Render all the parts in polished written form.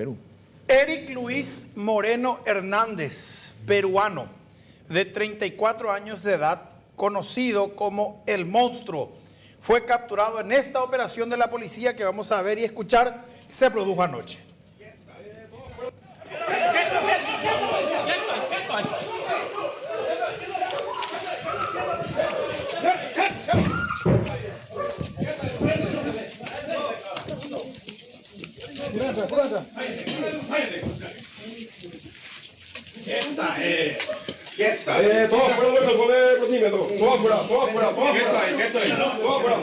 Perú. Eric Luis Moreno Hernández, peruano, de 34 años de edad, conocido como El Monstruo, fue capturado en esta operación de la policía que vamos a ver y escuchar que se produjo anoche. Todo afuera, del procedimiento. Todo afuera, todo afuera, todo afuera. Todo afuera.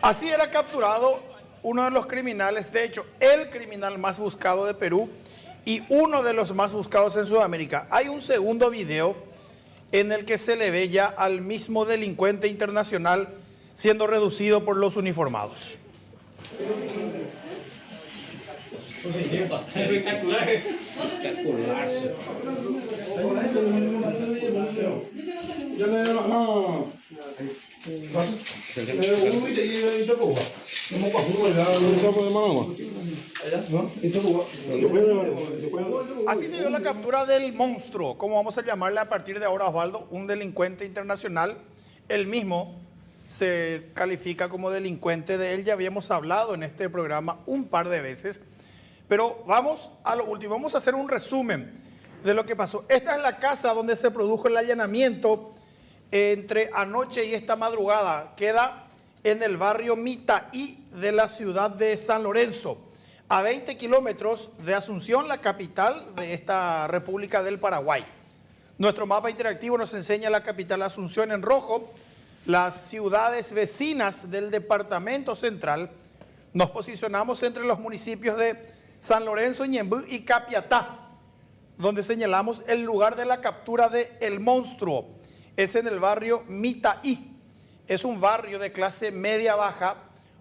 Así era capturado uno de los criminales, de hecho, el criminal más buscado de Perú y uno de los más buscados en Sudamérica. Hay un segundo video en el que se le ve ya al mismo delincuente internacional siendo reducido por los uniformados. Así se dio la captura del monstruo, como vamos a llamarle a partir de ahora, Osvaldo, un delincuente internacional. Él mismo se califica como delincuente, de él ya habíamos hablado en este programa un par de veces, pero vamos a lo último, vamos a hacer un resumen de lo que pasó. Esta es la casa donde se produjo el allanamiento entre anoche y esta madrugada. Queda en el barrio Mitaí de la ciudad de San Lorenzo, a 20 kilómetros de Asunción, la capital de esta República del Paraguay. Nuestro mapa interactivo nos enseña la capital Asunción en rojo, las ciudades vecinas del departamento central. Nos posicionamos entre los municipios de San Lorenzo, Ñembú y Capiatá, donde señalamos el lugar de la captura de El Monstruo. Es en el barrio Mitaí. Es un barrio de clase media-baja,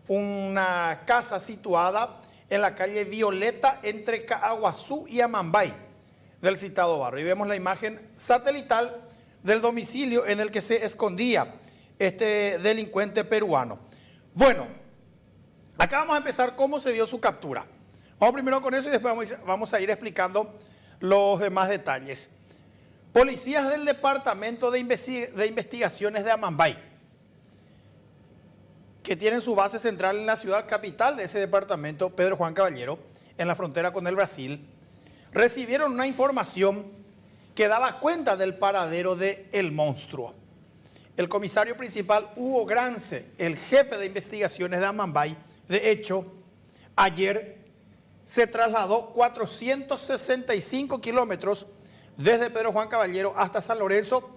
una casa situada en la calle Violeta entre Caaguazú y Amambay del citado barrio. Y vemos la imagen satelital del domicilio en el que se escondía este delincuente peruano. Bueno, acá vamos a empezar cómo se dio su captura. Vamos primero con eso y después vamos a ir explicando los demás detalles. Policías del Departamento de Investigaciones de Amambay, que tienen su base central en la ciudad capital de ese departamento, Pedro Juan Caballero, en la frontera con el Brasil, recibieron una información que daba cuenta del paradero de El Monstruo. El comisario principal, Hugo Grance, el jefe de investigaciones de Amambay, de hecho, ayer se trasladó 465 kilómetros desde Pedro Juan Caballero hasta San Lorenzo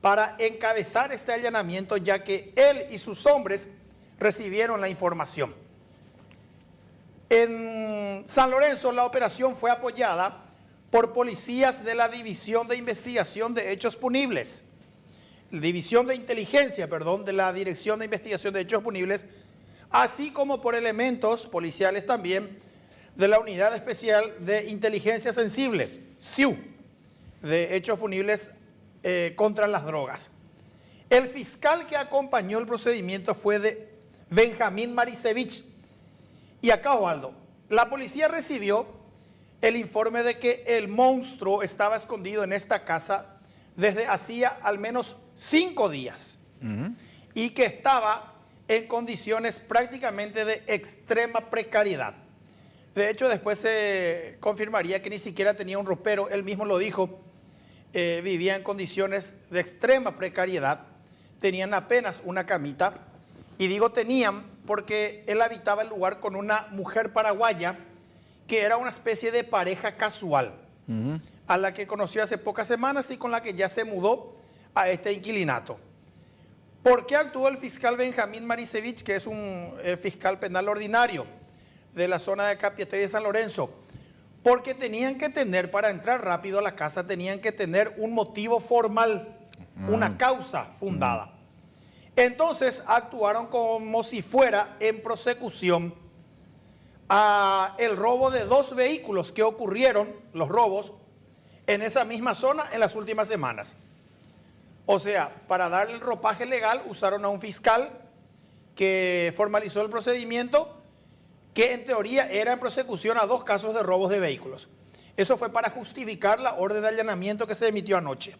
para encabezar este allanamiento, ya que él y sus hombres recibieron la información. En San Lorenzo la operación fue apoyada por policías de la División de Investigación de Hechos Punibles, División de Inteligencia, perdón, de la Dirección de Investigación de Hechos Punibles, así como por elementos policiales también de la Unidad Especial de Inteligencia Sensible, SIU, de Hechos Punibles contra las drogas. El fiscal que acompañó el procedimiento fue de Benjamín Marisevich. Y acá, Osvaldo, la policía recibió el informe de que el monstruo estaba escondido en esta casa desde hacía al menos 5 días y que estaba en condiciones prácticamente de extrema precariedad. De hecho, después se confirmaría que ni siquiera tenía un ropero, él mismo lo dijo, vivía en condiciones de extrema precariedad, tenían apenas una camita, y digo tenían porque él habitaba el lugar con una mujer paraguaya que era una especie de pareja casual, a la que conoció hace pocas semanas y con la que ya se mudó a este inquilinato. ¿Por qué actuó el fiscal Benjamín Marisevich, que es un fiscal penal ordinario de la zona de Capiatá y de San Lorenzo? Porque tenían que tener, para entrar rápido a la casa, tenían que tener un motivo formal, una causa fundada. Entonces actuaron como si fuera en prosecución a el robo de 2 vehículos que ocurrieron, los robos, en esa misma zona en las últimas semanas. O sea, para darle el ropaje legal usaron a un fiscal que formalizó el procedimiento que en teoría era en prosecución a 2 casos de robos de vehículos. Eso fue para justificar la orden de allanamiento que se emitió anoche.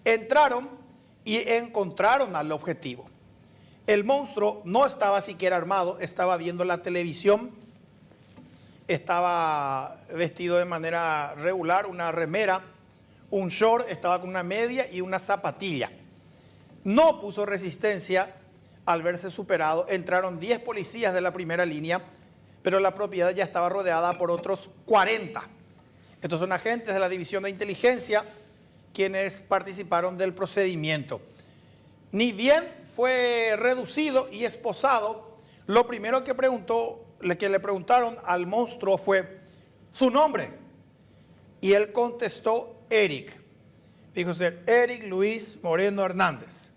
Entraron y encontraron al objetivo. El monstruo no estaba siquiera armado, estaba viendo la televisión, estaba vestido de manera regular, una remera, un short, estaba con una media y una zapatilla. No puso resistencia al verse superado. Entraron 10 policías de la primera línea, pero la propiedad ya estaba rodeada por otros 40. Estos son agentes de la División de Inteligencia quienes participaron del procedimiento. Ni bien fue reducido y esposado, lo primero que le preguntaron al monstruo fue su nombre. Y él contestó Eric. Dijo ser Eric Luis Moreno Hernández,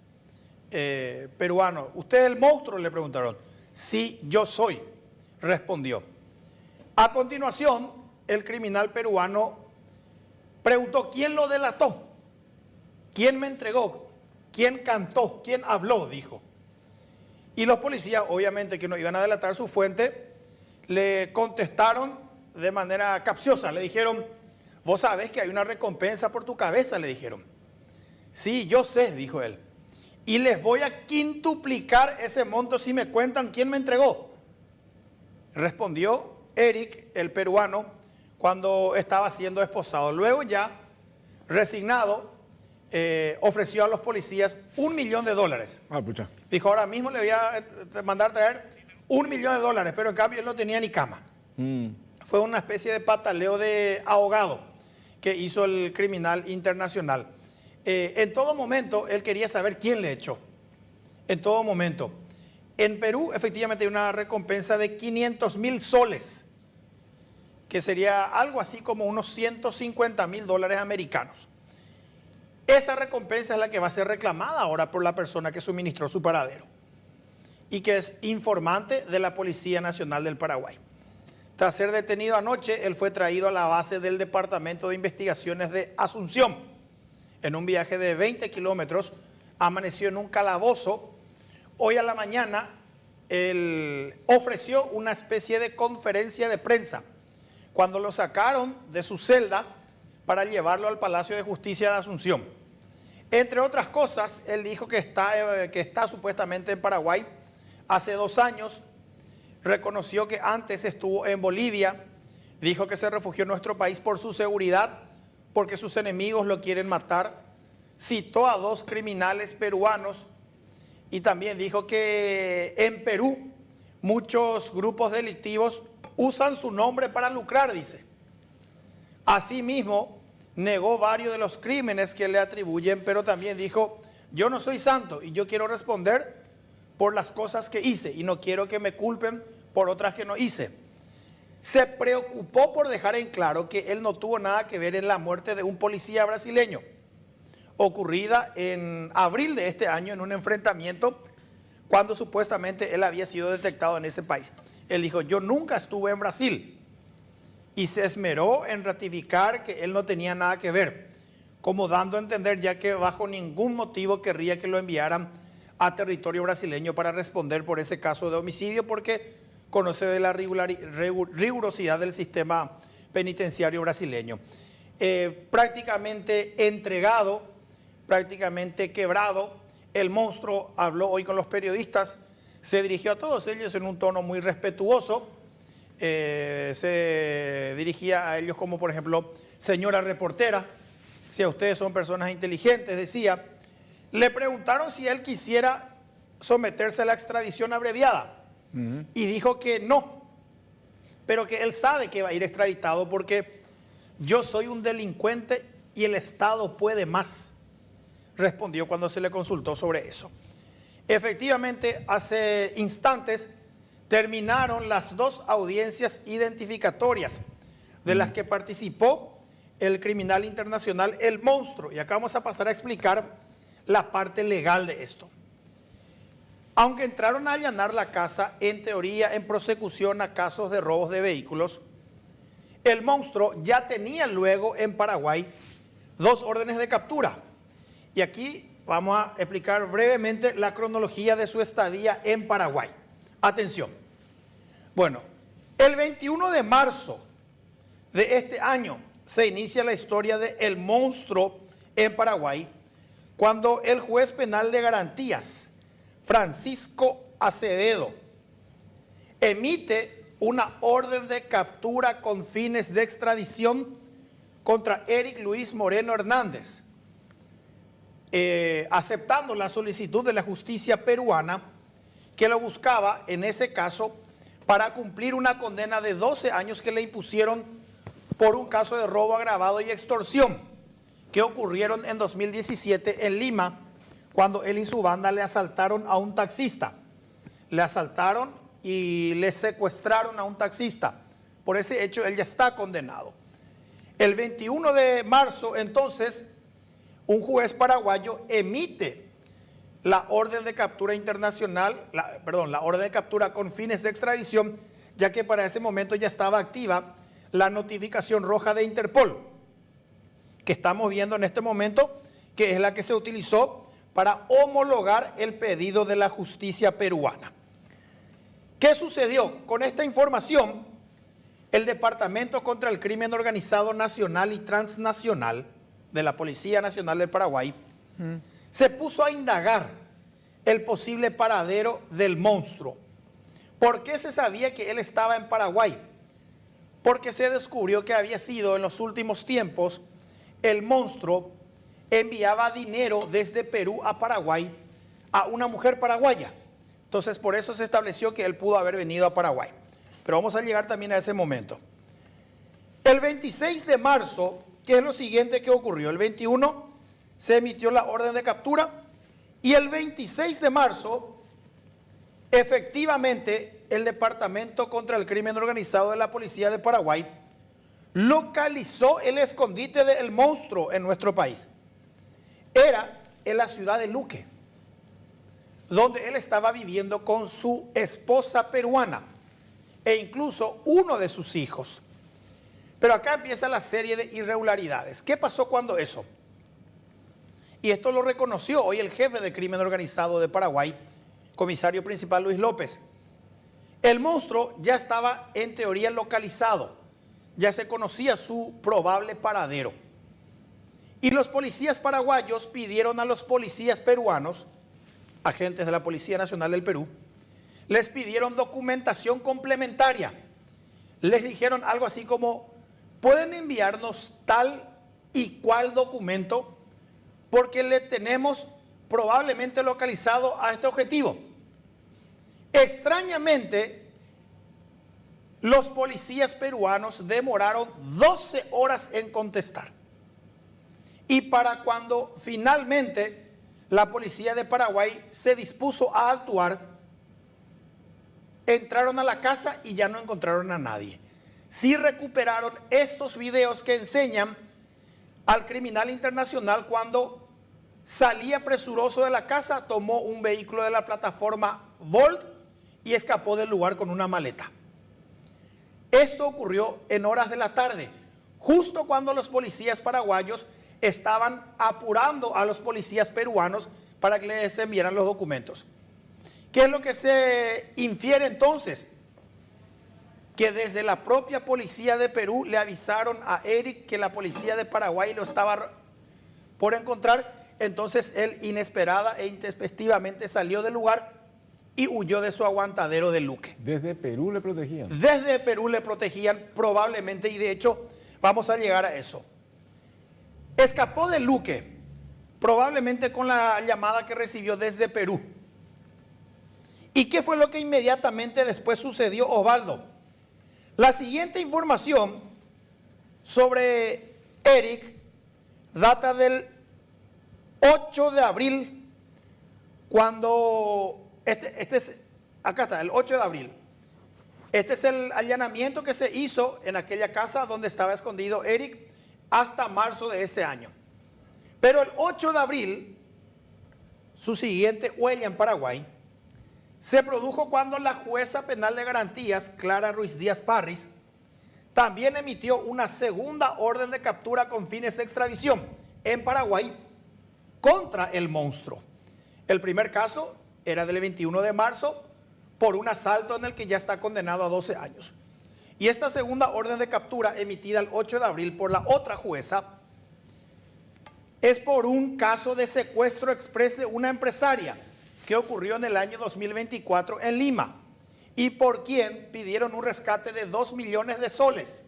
peruano. ¿Usted es el monstruo?, le preguntaron. Sí, yo soy, respondió. A continuación, el criminal peruano preguntó quién lo delató, quién me entregó, quién cantó, quién habló, dijo. Y los policías, obviamente que no iban a delatar su fuente, le contestaron de manera capciosa. Le dijeron, vos sabés que hay una recompensa por tu cabeza, le dijeron. Sí, yo sé, dijo él. Y les voy a quintuplicar ese monto si me cuentan quién me entregó. Respondió Eric, el peruano, cuando estaba siendo esposado. Luego ya, resignado, ofreció a los policías $1 millón. Ah, pucha. Dijo, ahora mismo le voy a mandar traer $1 millón, pero en cambio él no tenía ni cama. Fue una especie de pataleo de ahogado que hizo el criminal internacional. En todo momento él quería saber quién le echó. En todo momento. En Perú efectivamente hay una recompensa de 500.000 soles, que sería algo así como unos $150.000 americanos. Esa recompensa es la que va a ser reclamada ahora por la persona que suministró su paradero y que es informante de la Policía Nacional del Paraguay. Tras ser detenido anoche, él fue traído a la base del Departamento de Investigaciones de Asunción. En un viaje de 20 kilómetros, amaneció en un calabozo. Hoy a la mañana, él ofreció una especie de conferencia de prensa cuando lo sacaron de su celda para llevarlo al Palacio de Justicia de Asunción. Entre otras cosas, él dijo que está supuestamente en Paraguay hace 2 años, reconoció que antes estuvo en Bolivia, dijo que se refugió en nuestro país por su seguridad, porque sus enemigos lo quieren matar, citó a 2 criminales peruanos y también dijo que en Perú muchos grupos delictivos usan su nombre para lucrar, dice. Asimismo, negó varios de los crímenes que le atribuyen, pero también dijo, yo no soy santo y yo quiero responder por las cosas que hice y no quiero que me culpen por otras que no hice. Se preocupó por dejar en claro que él no tuvo nada que ver en la muerte de un policía brasileño, ocurrida en abril de este año en un enfrentamiento cuando supuestamente él había sido detectado en ese país. Él dijo, yo nunca estuve en Brasil. Y se esmeró en ratificar que él no tenía nada que ver, como dando a entender ya que bajo ningún motivo querría que lo enviaran a territorio brasileño para responder por ese caso de homicidio, porque conoce de la rigurosidad del sistema penitenciario brasileño. Prácticamente entregado, prácticamente quebrado, el monstruo habló hoy con los periodistas, se dirigió a todos ellos en un tono muy respetuoso. Se dirigía a ellos como, por ejemplo, señora reportera, si a ustedes son personas inteligentes, decía. Le preguntaron si él quisiera someterse a la extradición abreviada y dijo que no, pero que él sabe que va a ir extraditado porque yo soy un delincuente y el Estado puede más, respondió cuando se le consultó sobre eso. Efectivamente, hace instantes terminaron las 2 audiencias identificatorias de las que participó el criminal internacional, el monstruo. Y acá vamos a pasar a explicar la parte legal de esto. Aunque entraron a allanar la casa, en teoría en prosecución a casos de robos de vehículos, el monstruo ya tenía luego en Paraguay 2 órdenes de captura. Y aquí vamos a explicar brevemente la cronología de su estadía en Paraguay. Atención. Bueno, el 21 de marzo de este año se inicia la historia de El Monstruo en Paraguay, cuando el juez penal de garantías, Francisco Acevedo, emite una orden de captura con fines de extradición contra Eric Luis Moreno Hernández, aceptando la solicitud de la justicia peruana que lo buscaba en ese caso para cumplir una condena de 12 años que le impusieron por un caso de robo agravado y extorsión que ocurrieron en 2017 en Lima, cuando él y su banda le asaltaron a un taxista. Le asaltaron y le secuestraron a un taxista. Por ese hecho él ya está condenado. El 21 de marzo, entonces, un juez paraguayo emite la orden de captura internacional, la orden de captura con fines de extradición, ya que para ese momento ya estaba activa la notificación roja de Interpol, que estamos viendo en este momento, que es la que se utilizó para homologar el pedido de la justicia peruana. ¿Qué sucedió? Con esta información, el Departamento contra el Crimen Organizado Nacional y Transnacional de la Policía Nacional del Paraguay se puso a indagar el posible paradero del monstruo. ¿Por qué se sabía que él estaba en Paraguay? Porque se descubrió que había sido en los últimos tiempos el monstruo enviaba dinero desde Perú a Paraguay a una mujer paraguaya. Entonces por eso se estableció que él pudo haber venido a Paraguay. Pero vamos a llegar también a ese momento. El 26 de marzo, ¿qué es lo siguiente que ocurrió? El 21 se emitió la orden de captura y el 26 de marzo, efectivamente, el Departamento contra el Crimen Organizado de la Policía de Paraguay localizó el escondite del monstruo en nuestro país. Era en la ciudad de Luque, donde él estaba viviendo con su esposa peruana e incluso uno de sus hijos. Pero acá empieza la serie de irregularidades. ¿Qué pasó cuando eso? Y esto lo reconoció hoy el jefe de crimen organizado de Paraguay, comisario principal Luis López. El monstruo ya estaba en teoría localizado, ya se conocía su probable paradero. Y los policías paraguayos pidieron a los policías peruanos, agentes de la Policía Nacional del Perú, les pidieron documentación complementaria. Les dijeron algo así como, pueden enviarnos tal y cual documento porque le tenemos probablemente localizado a este objetivo. Extrañamente, los policías peruanos demoraron 12 horas en contestar. Y para cuando finalmente la policía de Paraguay se dispuso a actuar, entraron a la casa y ya no encontraron a nadie. Sí recuperaron estos videos que enseñan al criminal internacional cuando salía presuroso de la casa, tomó un vehículo de la plataforma Volt y escapó del lugar con una maleta. Esto ocurrió en horas de la tarde, justo cuando los policías paraguayos estaban apurando a los policías peruanos para que les enviaran los documentos. ¿Qué es lo que se infiere entonces? Que desde la propia policía de Perú le avisaron a Eric que la policía de Paraguay lo estaba por encontrar. Entonces él inesperada e intempestivamente salió del lugar y huyó de su aguantadero de Luque. ¿Desde Perú le protegían? Desde Perú le protegían probablemente, y de hecho vamos a llegar a eso. Escapó de Luque, probablemente con la llamada que recibió desde Perú. ¿Y qué fue lo que inmediatamente después sucedió, Osvaldo? La siguiente información sobre Eric data del 8 de abril, cuando, acá está, el 8 de abril. Este es el allanamiento que se hizo en aquella casa donde estaba escondido Eric hasta marzo de ese año. Pero el 8 de abril, su siguiente huella en Paraguay, se produjo cuando la jueza penal de garantías, Clara Ruiz Díaz Parris, también emitió una segunda orden de captura con fines de extradición en Paraguay, contra el monstruo. El primer caso era del 21 de marzo por un asalto en el que ya está condenado a 12 años. Y esta segunda orden de captura emitida el 8 de abril por la otra jueza es por un caso de secuestro express de una empresaria que ocurrió en el año 2024 en Lima y por quien pidieron un rescate de 2 millones de soles,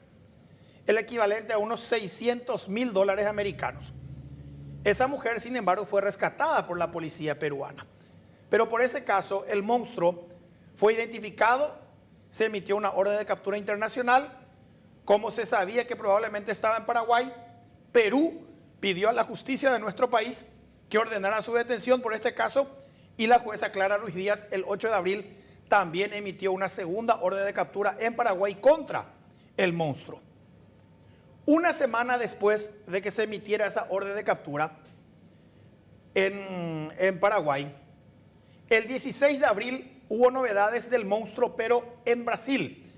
el equivalente a unos $600.000 americanos. Esa mujer, sin embargo, fue rescatada por la policía peruana. Pero por ese caso, el monstruo fue identificado, se emitió una orden de captura internacional. Como se sabía que probablemente estaba en Paraguay, Perú pidió a la justicia de nuestro país que ordenara su detención por este caso y la jueza Clara Ruiz Díaz el 8 de abril también emitió una segunda orden de captura en Paraguay contra el monstruo. Una semana después de que se emitiera esa orden de captura en Paraguay, el 16 de abril hubo novedades del monstruo, pero en Brasil.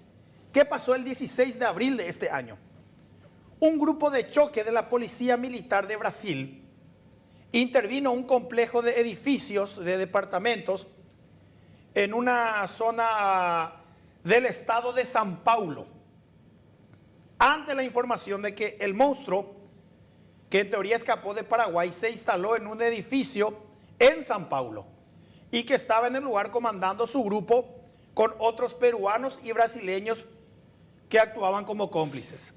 ¿Qué pasó el 16 de abril de este año? Un grupo de choque de la Policía Militar de Brasil intervino un complejo de edificios, de departamentos, en una zona del estado de São Paulo, ante la información de que el monstruo, que en teoría escapó de Paraguay, se instaló en un edificio en São Paulo y que estaba en el lugar comandando su grupo con otros peruanos y brasileños que actuaban como cómplices.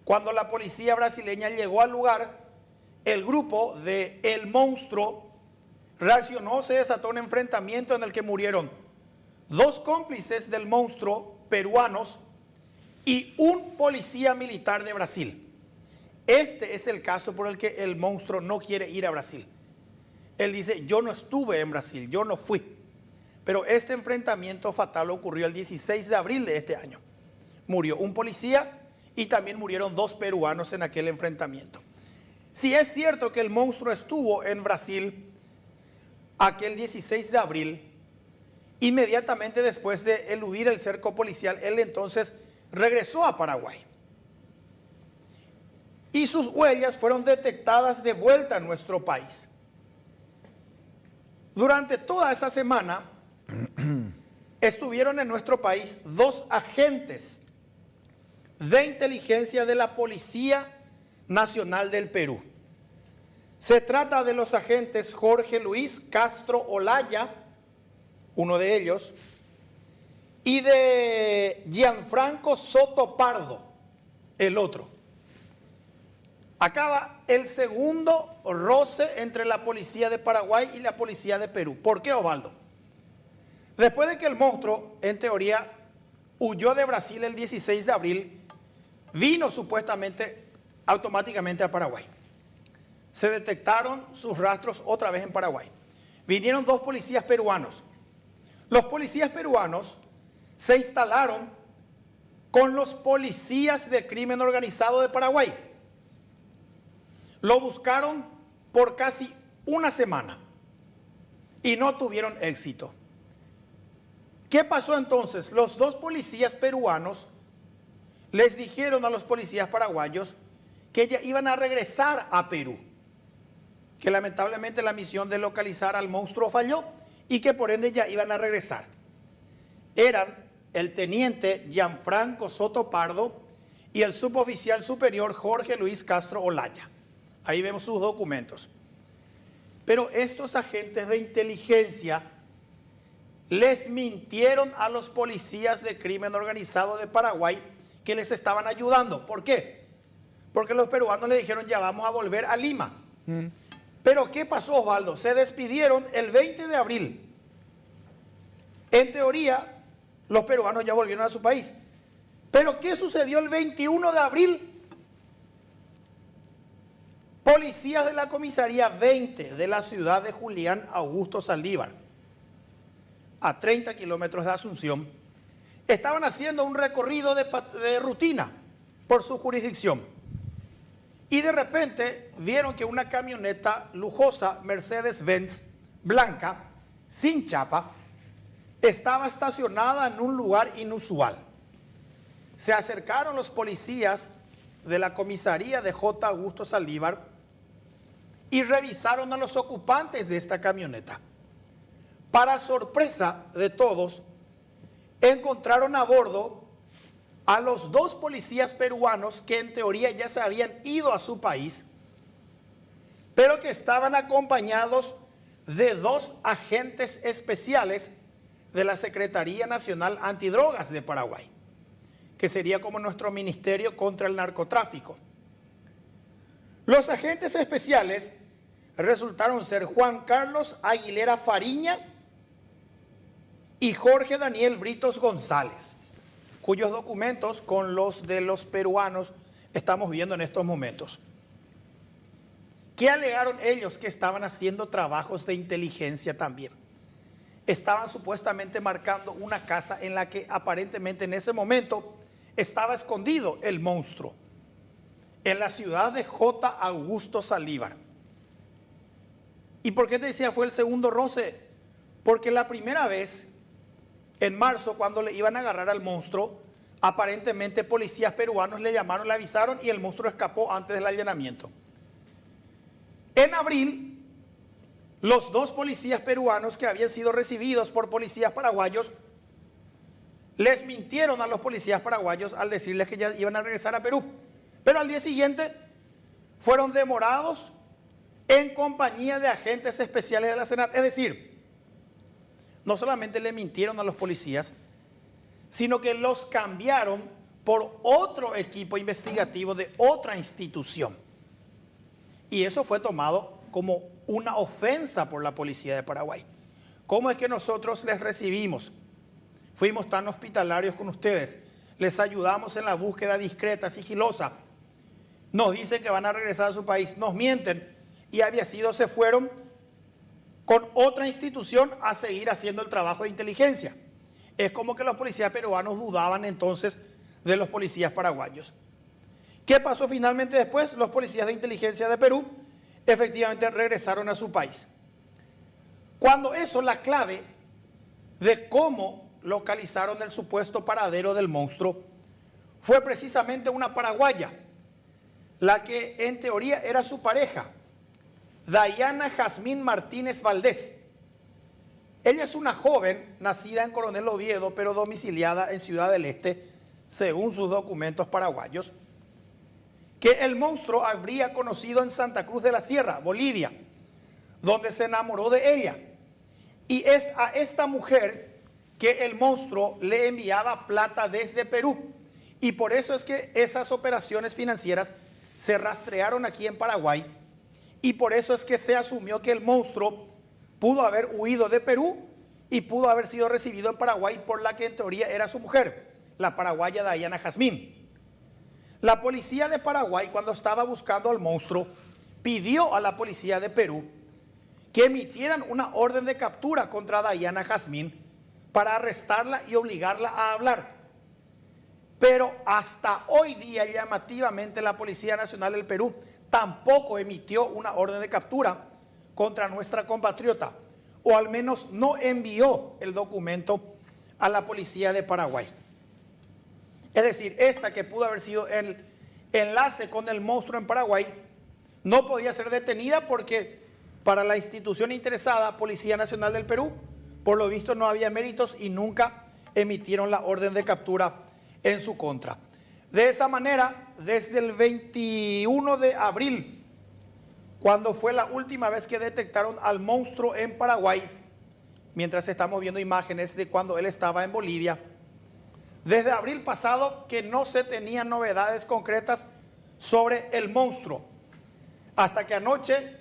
Cuando la policía brasileña llegó al lugar, el grupo de El Monstruo reaccionó, se desató un enfrentamiento en el que murieron 2 cómplices del monstruo peruanos y un policía militar de Brasil. Este es el caso por el que el monstruo no quiere ir a Brasil. Él dice, yo no estuve en Brasil, yo no fui. Pero este enfrentamiento fatal ocurrió el 16 de abril de este año. Murió un policía y también murieron 2 peruanos en aquel enfrentamiento. Si es cierto que el monstruo estuvo en Brasil aquel 16 de abril, inmediatamente después de eludir el cerco policial, él entonces regresó a Paraguay. Y sus huellas fueron detectadas de vuelta en nuestro país. Durante toda esa semana estuvieron en nuestro país 2 agentes de inteligencia de la Policía Nacional del Perú. Se trata de los agentes Jorge Luis Castro Olaya, uno de ellos, y de Gianfranco Soto Pardo, el otro. Acaba el segundo roce entre la policía de Paraguay y la policía de Perú. ¿Por qué, Osvaldo? Después de que el monstruo, en teoría, huyó de Brasil el 16 de abril, vino supuestamente automáticamente a Paraguay. Se detectaron sus rastros otra vez en Paraguay. Vinieron 2 policías peruanos. Los policías peruanos se instalaron con los policías de crimen organizado de Paraguay. Lo buscaron por casi una semana y no tuvieron éxito. ¿Qué pasó entonces? Los 2 policías peruanos les dijeron a los policías paraguayos que ya iban a regresar a Perú, que lamentablemente la misión de localizar al monstruo falló y que por ende ya iban a regresar. Eran el teniente Gianfranco Soto Pardo y el suboficial superior Jorge Luis Castro Olaya. Ahí vemos sus documentos. Pero estos agentes de inteligencia les mintieron a los policías de crimen organizado de Paraguay que les estaban ayudando. ¿Por qué? Porque los peruanos le dijeron, ya vamos a volver a Lima. Pero ¿qué pasó, Osvaldo? Se despidieron el 20 de abril. En teoría, los peruanos ya volvieron a su país. Pero ¿qué sucedió el 21 de abril? Policías de la comisaría 20 de la ciudad de Julián Augusto Saldívar, a 30 kilómetros de Asunción, estaban haciendo un recorrido de rutina por su jurisdicción. Y de repente vieron que una camioneta lujosa Mercedes-Benz blanca, sin chapa, estaba estacionada en un lugar inusual. Se acercaron los policías de la comisaría de J. Augusto Saldívar y revisaron a los ocupantes de esta camioneta. Para sorpresa de todos, encontraron a bordo a los 2 policías peruanos que en teoría ya se habían ido a su país, pero que estaban acompañados de 2 agentes especiales de la Secretaría Nacional Antidrogas de Paraguay, que sería como nuestro Ministerio contra el Narcotráfico. Los agentes especiales resultaron ser Juan Carlos Aguilera Fariña y Jorge Daniel Britos González, cuyos documentos con los de los peruanos estamos viendo en estos momentos. ¿Qué alegaron ellos? Que estaban haciendo trabajos de inteligencia también. Estaban supuestamente marcando una casa en la que aparentemente en ese momento estaba escondido el monstruo, en la ciudad de J. Augusto Salívar. ¿Y por qué te decía fue el segundo roce? Porque la primera vez, en marzo, cuando le iban a agarrar al monstruo, aparentemente policías peruanos le llamaron, le avisaron y el monstruo escapó antes del allanamiento. En abril, los 2 policías peruanos que habían sido recibidos por policías paraguayos les mintieron a los policías paraguayos al decirles que ya iban a regresar a Perú. Pero al día siguiente fueron demorados en compañía de agentes especiales de la SENAT. Es decir, no solamente le mintieron a los policías, sino que los cambiaron por otro equipo investigativo de otra institución. Y eso fue tomado como una ofensa por la policía de Paraguay. ¿Cómo es que nosotros les recibimos? Fuimos tan hospitalarios con ustedes, les ayudamos en la búsqueda discreta, sigilosa. Nos dicen que van a regresar a su país, nos mienten y se fueron con otra institución a seguir haciendo el trabajo de inteligencia. Es como que los policías peruanos dudaban entonces de los policías paraguayos. ¿Qué pasó finalmente después? Los policías de inteligencia de Perú efectivamente regresaron a su país. Cuando eso, la clave de cómo localizaron el supuesto paradero del monstruo fue precisamente una paraguaya, la que en teoría era su pareja, Dayana Jazmín Martínez Valdés. Ella es una joven nacida en Coronel Oviedo, pero domiciliada en Ciudad del Este, según sus documentos paraguayos, que el monstruo habría conocido en Santa Cruz de la Sierra, Bolivia, donde se enamoró de ella. Y es a esta mujer que el monstruo le enviaba plata desde Perú. Y por eso es que esas operaciones financieras se rastrearon aquí en Paraguay. Y por eso es que se asumió que el monstruo pudo haber huido de Perú y pudo haber sido recibido en Paraguay por la que en teoría era su mujer, la paraguaya Dayana Jazmín. La policía de Paraguay, cuando estaba buscando al monstruo, pidió a la policía de Perú que emitieran una orden de captura contra Dayana Jazmín para arrestarla y obligarla a hablar. Pero hasta hoy día, llamativamente, la Policía Nacional del Perú tampoco emitió una orden de captura contra nuestra compatriota, o al menos no envió el documento a la policía de Paraguay. Es decir, esta que pudo haber sido el enlace con el monstruo en Paraguay, no podía ser detenida porque para la institución interesada, Policía Nacional del Perú, por lo visto no había méritos y nunca emitieron la orden de captura en su contra. De esa manera, desde el 21 de abril, cuando fue la última vez que detectaron al monstruo en Paraguay, mientras estamos viendo imágenes de cuando él estaba en Bolivia, desde abril pasado que no se tenían novedades concretas sobre el monstruo, hasta que anoche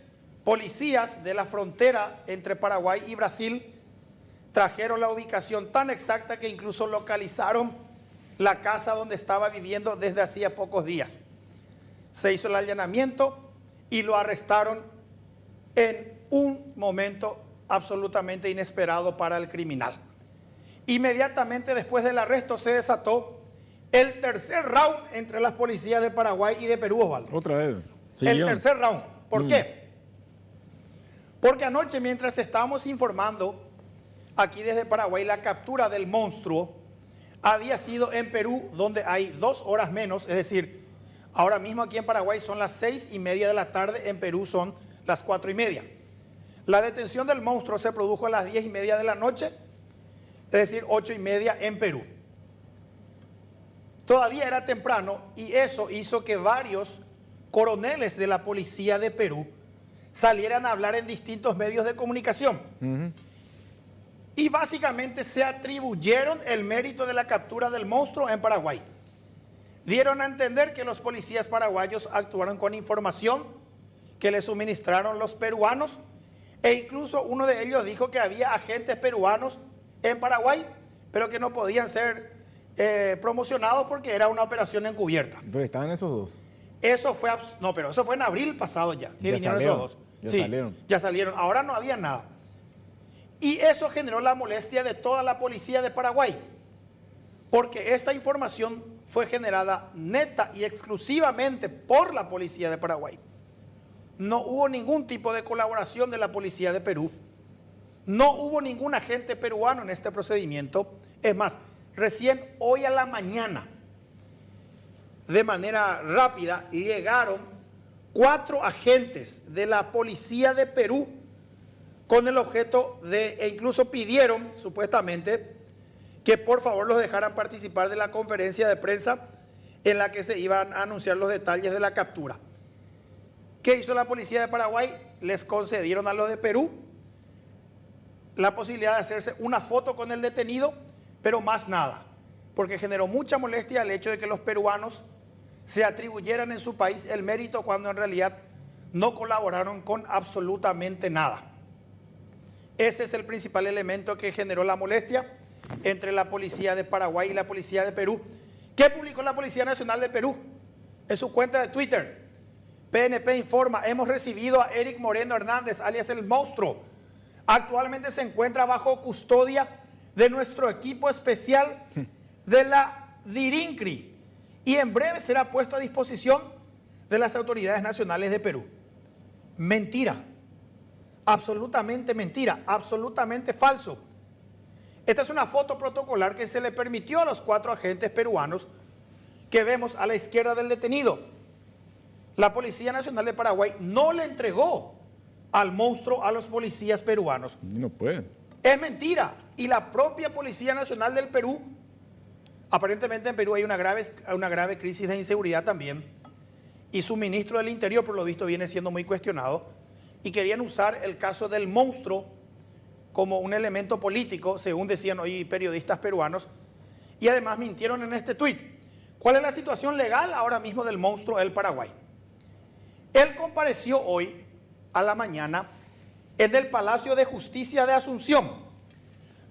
policías de la frontera entre Paraguay y Brasil trajeron la ubicación tan exacta que incluso localizaron la casa donde estaba viviendo desde hacía pocos días. Se hizo el allanamiento y lo arrestaron en un momento absolutamente inesperado para el criminal. Inmediatamente después del arresto se desató el tercer round entre las policías de Paraguay y de Perú, Osvaldo. Otra vez. El tercer round. ¿Por qué? Porque anoche, mientras estábamos informando aquí desde Paraguay la captura del monstruo, había sido en Perú, donde hay 2 horas menos, es decir, ahora mismo aquí en Paraguay son las 6:30 de la tarde, en Perú son las 4:30. La detención del monstruo se produjo a las 10:30 de la noche, es decir, 8:30 en Perú. Todavía era temprano y eso hizo que varios coroneles de la policía de Perú salieran a hablar en distintos medios de comunicación. Y básicamente se atribuyeron el mérito de la captura del monstruo en Paraguay. Dieron a entender que los policías paraguayos actuaron con información que les suministraron los peruanos, e incluso uno de ellos dijo que había agentes peruanos en Paraguay, pero que no podían ser promocionados porque era una operación encubierta. Pero estaban esos dos. Eso fue, no, pero eso fue en abril pasado ya, que vinieron esos dos. Ya salieron. Ya salieron. Ahora no había nada. Y eso generó la molestia de toda la policía de Paraguay, porque esta información fue generada neta y exclusivamente por la policía de Paraguay. No hubo ningún tipo de colaboración de la policía de Perú. No hubo ningún agente peruano en este procedimiento. Es más, recién hoy a la mañana, de manera rápida, llegaron 4 agentes de la policía de Perú con el objeto de, e incluso pidieron, supuestamente, que por favor los dejaran participar de la conferencia de prensa en la que se iban a anunciar los detalles de la captura. ¿Qué hizo la policía de Paraguay? Les concedieron a los de Perú la posibilidad de hacerse una foto con el detenido, pero más nada, porque generó mucha molestia el hecho de que los peruanos se atribuyeran en su país el mérito cuando en realidad no colaboraron con absolutamente nada. Ese es el principal elemento que generó la molestia entre la policía de Paraguay y la policía de Perú. ¿Qué publicó la Policía Nacional de Perú? En su cuenta de Twitter, PNP informa: hemos recibido a Eric Moreno Hernández, alias el monstruo. Actualmente se encuentra bajo custodia de nuestro equipo especial de la DIRINCRI y en breve será puesto a disposición de las autoridades nacionales de Perú. Mentira. Absolutamente mentira, absolutamente falso. Esta es una foto protocolar que se le permitió a los 4 agentes peruanos que vemos a la izquierda del detenido. La Policía Nacional de Paraguay no le entregó al monstruo a los policías peruanos. No pueden. Es mentira. Y la propia Policía Nacional del Perú, aparentemente en Perú hay una grave crisis de inseguridad también, y su ministro del Interior, por lo visto, viene siendo muy cuestionado, y querían usar el caso del monstruo como un elemento político, según decían hoy periodistas peruanos, y además mintieron en este tuit. ¿Cuál es la situación legal ahora mismo del monstruo del Paraguay? Él compareció hoy a la mañana en el Palacio de Justicia de Asunción.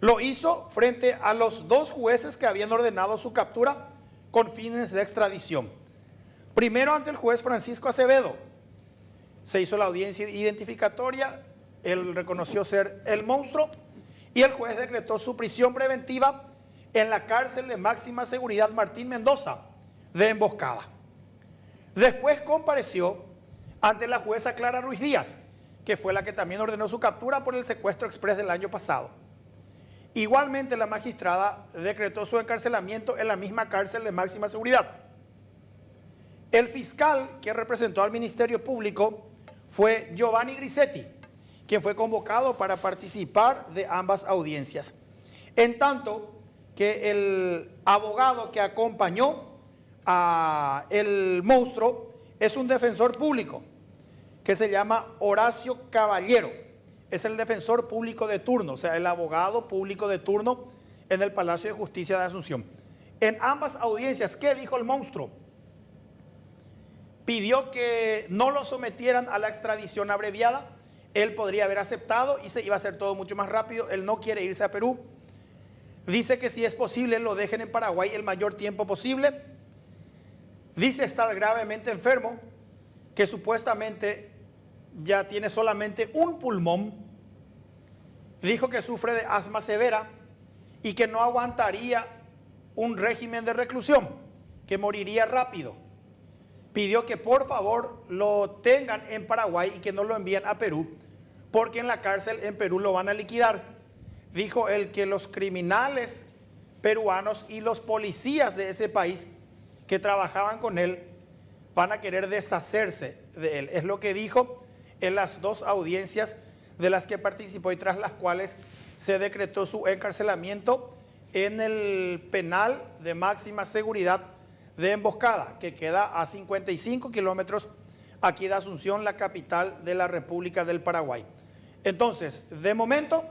Lo hizo frente a los 2 jueces que habían ordenado su captura con fines de extradición. Primero ante el juez Francisco Acevedo. Se hizo la audiencia identificatoria, él reconoció ser el monstruo y el juez decretó su prisión preventiva en la cárcel de máxima seguridad Martín Mendoza de Emboscada. Después compareció ante la jueza Clara Ruiz Díaz, que fue la que también ordenó su captura por el secuestro exprés del año pasado. Igualmente la magistrada decretó su encarcelamiento en la misma cárcel de máxima seguridad. El fiscal que representó al Ministerio Público fue Giovanni Grisetti, quien fue convocado para participar de ambas audiencias. En tanto que el abogado que acompañó a el monstruo es un defensor público que se llama Horacio Caballero. Es el defensor público de turno, o sea, el abogado público de turno en el Palacio de Justicia de Asunción. En ambas audiencias, ¿qué dijo el monstruo? Pidió que no lo sometieran a la extradición abreviada. Él podría haber aceptado y se iba a hacer todo mucho más rápido. Él no quiere irse a Perú. Dice que si es posible lo dejen en Paraguay el mayor tiempo posible. Dice estar gravemente enfermo, que supuestamente ya tiene solamente un pulmón. Dijo que sufre de asma severa y que no aguantaría un régimen de reclusión, que moriría rápido. Pidió que por favor lo tengan en Paraguay y que no lo envíen a Perú, porque en la cárcel en Perú lo van a liquidar. Dijo él que los criminales peruanos y los policías de ese país que trabajaban con él van a querer deshacerse de él. Es lo que dijo en las 2 audiencias de las que participó y tras las cuales se decretó su encarcelamiento en el penal de máxima seguridad de Emboscada, que queda a 55 kilómetros aquí de Asunción, la capital de la República del Paraguay. Entonces, de momento,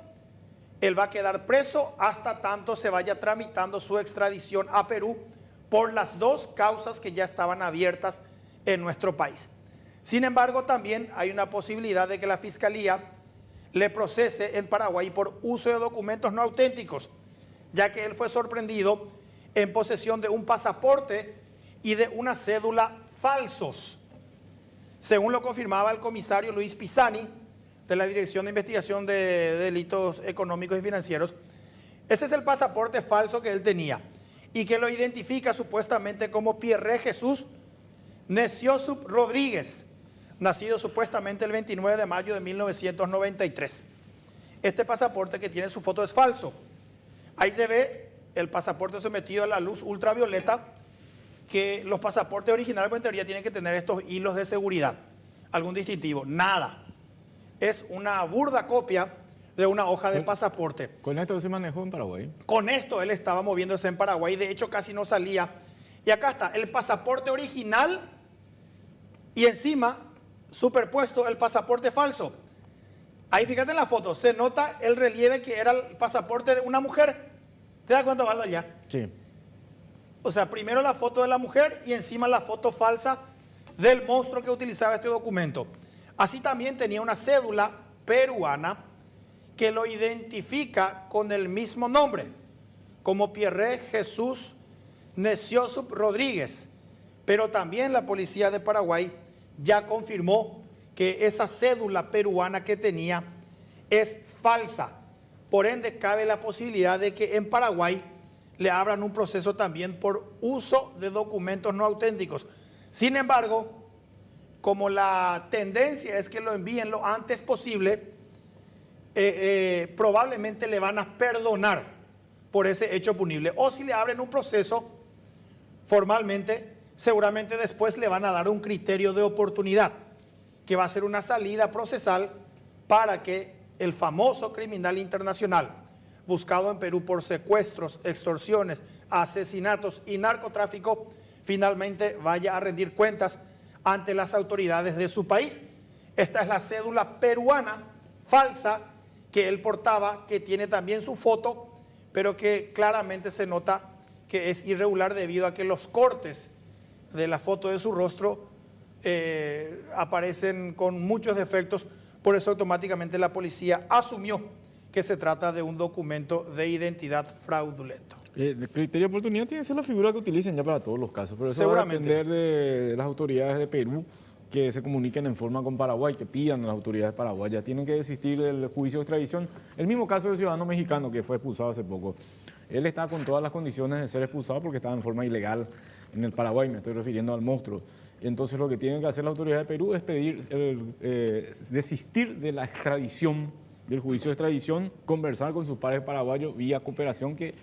él va a quedar preso hasta tanto se vaya tramitando su extradición a Perú por las 2 causas que ya estaban abiertas en nuestro país. Sin embargo, también hay una posibilidad de que la Fiscalía le procese en Paraguay por uso de documentos no auténticos, ya que él fue sorprendido en posesión de un pasaporte y de una cédula falsos, según lo confirmaba el comisario Luis Pisani, de la Dirección de Investigación de Delitos Económicos y Financieros. Ese es el pasaporte falso que él tenía y que lo identifica supuestamente como Pierre Jesús Neciosup Rodríguez, nacido supuestamente el 29 de mayo de 1993. Este pasaporte que tiene su foto es falso. Ahí se ve el pasaporte sometido a la luz ultravioleta, que los pasaportes originales en teoría tienen que tener estos hilos de seguridad, algún distintivo. Nada. Es una burda copia de una hoja de pasaporte. ¿Con esto se manejó en Paraguay? Con esto él estaba moviéndose en Paraguay, de hecho casi no salía. Y acá está el pasaporte original y encima superpuesto el pasaporte falso. Ahí fíjate en la foto, se nota el relieve que era el pasaporte de una mujer. ¿Te das cuenta, Valdo, ya? Sí. O sea, primero la foto de la mujer y encima la foto falsa del monstruo que utilizaba este documento. Así también tenía una cédula peruana que lo identifica con el mismo nombre, como Pierre Jesús Neciosup Rodríguez. Pero también la policía de Paraguay ya confirmó que esa cédula peruana que tenía es falsa. Por ende, cabe la posibilidad de que en Paraguay le abran un proceso también por uso de documentos no auténticos. Sin embargo, como la tendencia es que lo envíen lo antes posible, probablemente le van a perdonar por ese hecho punible. O si le abren un proceso formalmente, seguramente después le van a dar un criterio de oportunidad, que va a ser una salida procesal para que el famoso criminal internacional, buscado en Perú por secuestros, extorsiones, asesinatos y narcotráfico, finalmente vaya a rendir cuentas ante las autoridades de su país. Esta es la cédula peruana falsa que él portaba, que tiene también su foto, pero que claramente se nota que es irregular debido a que los cortes de la foto de su rostro aparecen con muchos defectos. Por eso automáticamente la policía asumió que se trata de un documento de identidad fraudulento. El criterio de oportunidad tiene que ser la figura que utilicen ya para todos los casos, pero eso seguramente va a depender de las autoridades de Perú que se comuniquen en forma con Paraguay, que pidan a las autoridades paraguayas. Tienen que desistir del juicio de extradición. El mismo caso del ciudadano mexicano que fue expulsado hace poco. Él está con todas las condiciones de ser expulsado porque estaba en forma ilegal en el Paraguay, me estoy refiriendo al monstruo. Entonces lo que tienen que hacer las autoridades de Perú es pedir desistir de la extradición, del juicio de extradición, conversar con sus pares paraguayos vía cooperación, que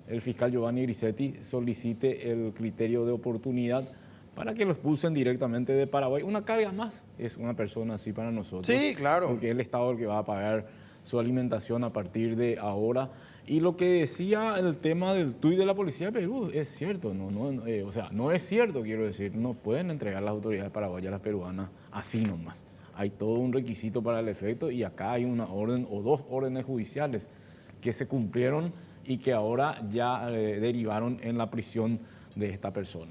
el fiscal Giovanni Grisetti solicite el criterio de oportunidad para que lo expulsen directamente de Paraguay. Una carga más es una persona así para nosotros. Sí, claro. Porque es el Estado el que va a pagar su alimentación a partir de ahora. Y lo que decía el tema del tuit de la policía de Perú es cierto, o sea, no es cierto, quiero decir, no pueden entregar las autoridades paraguayas a las peruanas así nomás. Hay todo un requisito para el efecto y acá hay una orden o 2 órdenes judiciales que se cumplieron y que ahora ya derivaron en la prisión de esta persona.